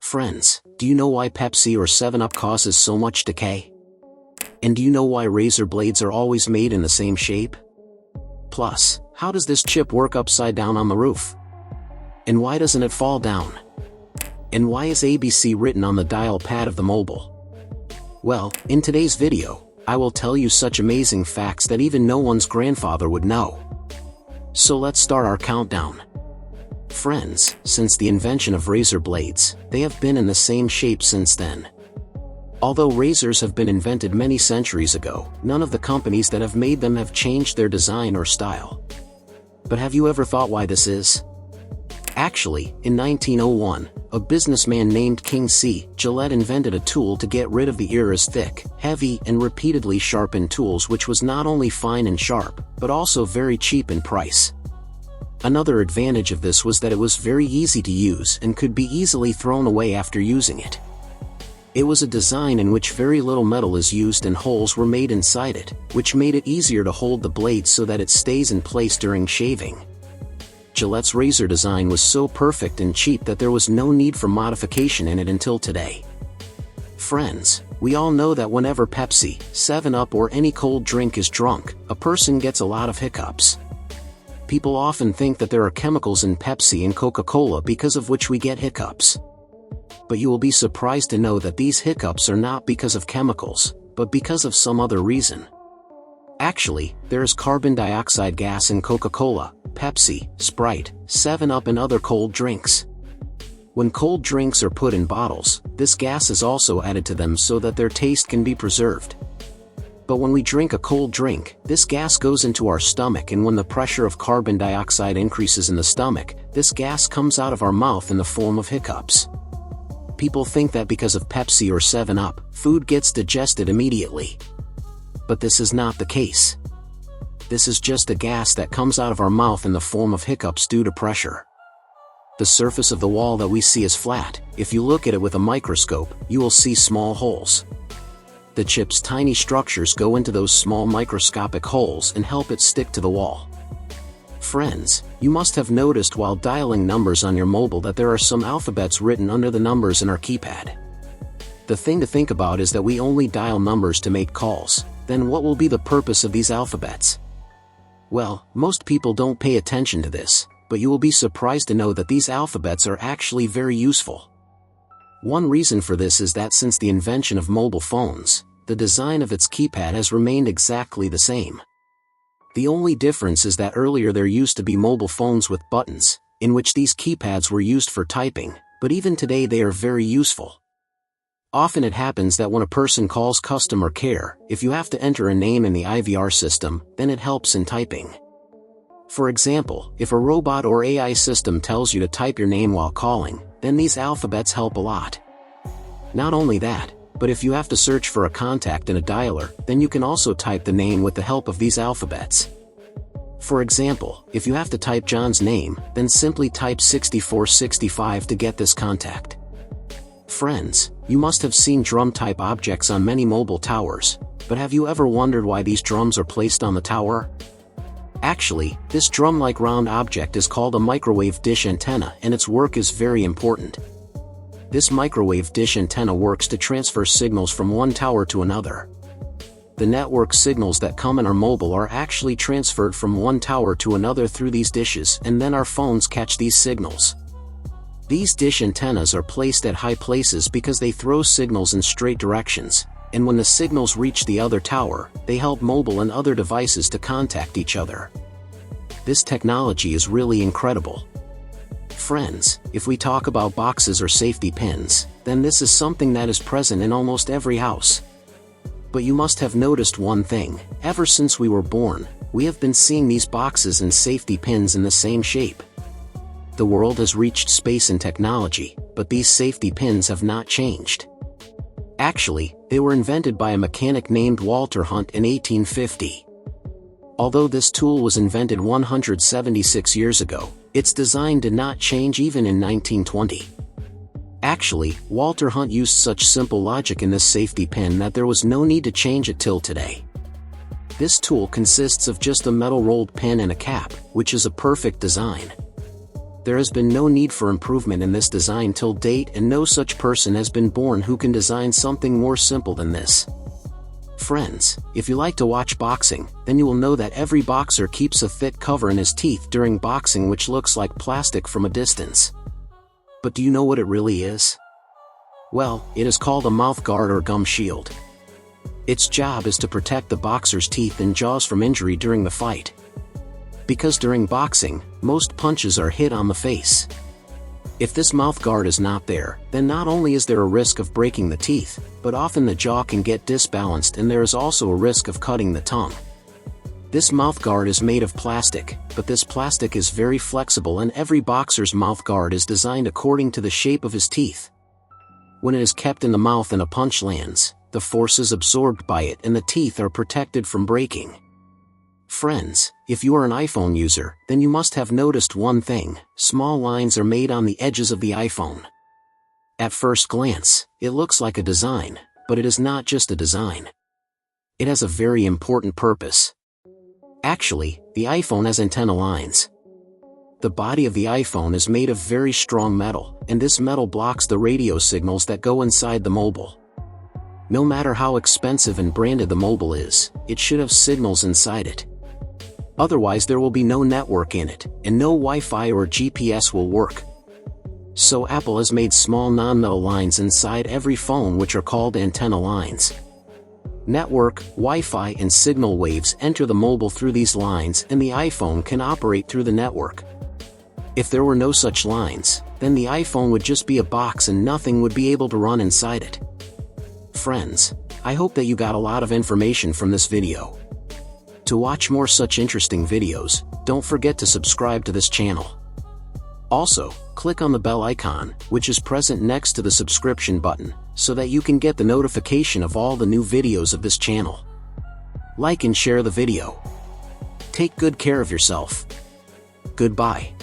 Friends, do you know why Pepsi or 7-Up causes so much decay? And do you know why razor blades are always made in the same shape? Plus, how does this chip work upside down on the roof? And why doesn't it fall down? And why is ABC written on the dial pad of the mobile? Well, in today's video, I will tell you such amazing facts that even no one's grandfather would know. So let's start our countdown. Friends, since the invention of razor blades, they have been in the same shape since then. Although razors have been invented many centuries ago, none of the companies that have made them have changed their design or style. But have you ever thought why this is? Actually, in 1901, a businessman named King C. Gillette invented a tool to get rid of the era's thick, heavy, and repeatedly sharpened tools, which was not only fine and sharp, but also very cheap in price. Another advantage of this was that it was very easy to use and could be easily thrown away after using it. It was a design in which very little metal is used and holes were made inside it, which made it easier to hold the blade so that it stays in place during shaving. Gillette's razor design was so perfect and cheap that there was no need for modification in it until today. Friends, we all know that whenever Pepsi, 7-Up, or any cold drink is drunk, a person gets a lot of hiccups. People often think that there are chemicals in Pepsi and Coca-Cola because of which we get hiccups. But you will be surprised to know that these hiccups are not because of chemicals, but because of some other reason. Actually, there is carbon dioxide gas in Coca-Cola, Pepsi, Sprite, 7-Up, and other cold drinks. When cold drinks are put in bottles, this gas is also added to them so that their taste can be preserved. But when we drink a cold drink, this gas goes into our stomach, and when the pressure of carbon dioxide increases in the stomach, this gas comes out of our mouth in the form of hiccups. People think that because of Pepsi or 7-Up, food gets digested immediately. But this is not the case. This is just a gas that comes out of our mouth in the form of hiccups due to pressure. The surface of the wall that we see is flat. If you look at it with a microscope, you will see small holes. The chip's tiny structures go into those small microscopic holes and help it stick to the wall. Friends, you must have noticed while dialing numbers on your mobile that there are some alphabets written under the numbers in our keypad. The thing to think about is that we only dial numbers to make calls. Then what will be the purpose of these alphabets? Well, most people don't pay attention to this, but you will be surprised to know that these alphabets are actually very useful. One reason for this is that since the invention of mobile phones, the design of its keypad has remained exactly the same. The only difference is that earlier there used to be mobile phones with buttons, in which these keypads were used for typing, but even today they are very useful. Often it happens that when a person calls customer care, if you have to enter a name in the IVR system, then it helps in typing. For example, if a robot or AI system tells you to type your name while calling, then these alphabets help a lot. Not only that, but if you have to search for a contact in a dialer, then you can also type the name with the help of these alphabets. For example, if you have to type John's name, then simply type 6465 to get this contact. Friends, you must have seen drum-type objects on many mobile towers, but have you ever wondered why these drums are placed on the tower? Actually, this drum-like round object is called a microwave dish antenna, and its work is very important. This microwave dish antenna works to transfer signals from one tower to another. The network signals that come in our mobile are actually transferred from one tower to another through these dishes, and then our phones catch these signals. These dish antennas are placed at high places because they throw signals in straight directions, and when the signals reach the other tower, they help mobile and other devices to contact each other. This technology is really incredible. Friends, if we talk about boxes or safety pins, then this is something that is present in almost every house. But you must have noticed one thing: ever since we were born, we have been seeing these boxes and safety pins in the same shape. The world has reached space and technology, but these safety pins have not changed. Actually, they were invented by a mechanic named Walter Hunt in 1850. Although this tool was invented 176 years ago, its design did not change even in 1920. Actually, Walter Hunt used such simple logic in this safety pin that there was no need to change it till today. This tool consists of just a metal rolled pin and a cap, which is a perfect design. There has been no need for improvement in this design till date, and no such person has been born who can design something more simple than this. Friends, if you like to watch boxing, then you will know that every boxer keeps a thick cover in his teeth during boxing which looks like plastic from a distance. But do you know what it really is? Well, it is called a mouth guard or gum shield. Its job is to protect the boxer's teeth and jaws from injury during the fight. Because during boxing, most punches are hit on the face. If this mouth guard is not there, then not only is there a risk of breaking the teeth, but often the jaw can get disbalanced and there is also a risk of cutting the tongue. This mouth guard is made of plastic, but this plastic is very flexible and every boxer's mouth guard is designed according to the shape of his teeth. When it is kept in the mouth and a punch lands, the force is absorbed by it and the teeth are protected from breaking. Friends, if you are an iPhone user, then you must have noticed one thing: small lines are made on the edges of the iPhone. At first glance, it looks like a design, but it is not just a design. It has a very important purpose. Actually, the iPhone has antenna lines. The body of the iPhone is made of very strong metal, and this metal blocks the radio signals that go inside the mobile. No matter how expensive and branded the mobile is, it should have signals inside it. Otherwise there will be no network in it, and no Wi-Fi or GPS will work. So Apple has made small non-metal lines inside every phone which are called antenna lines. Network, Wi-Fi and signal waves enter the mobile through these lines and the iPhone can operate through the network. If there were no such lines, then the iPhone would just be a box and nothing would be able to run inside it. Friends, I hope that you got a lot of information from this video. To watch more such interesting videos, don't forget to subscribe to this channel. Also, click on the bell icon, which is present next to the subscription button, so that you can get the notification of all the new videos of this channel. Like and share the video. Take good care of yourself. Goodbye.